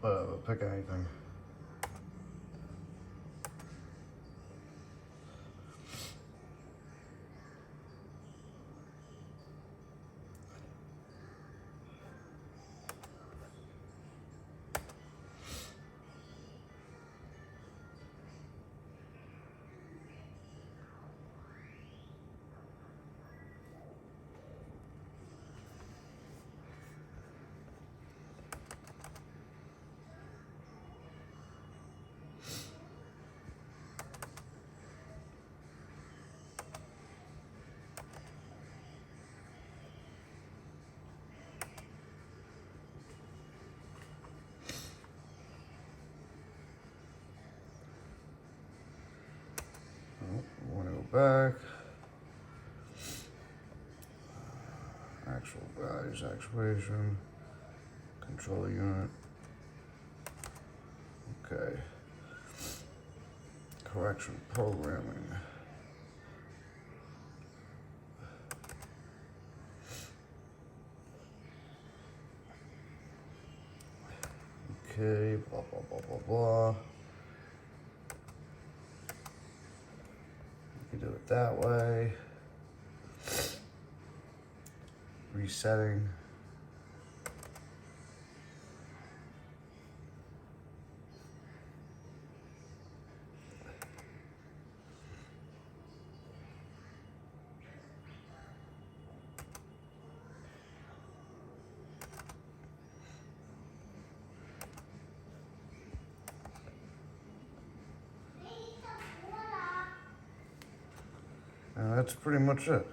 Whatever, pick anything. I want to go back. Actual values, actuation, control unit. Okay. Correction programming. Okay, blah, blah, blah, blah, blah. You can do it that way. Resetting. And that's pretty much it.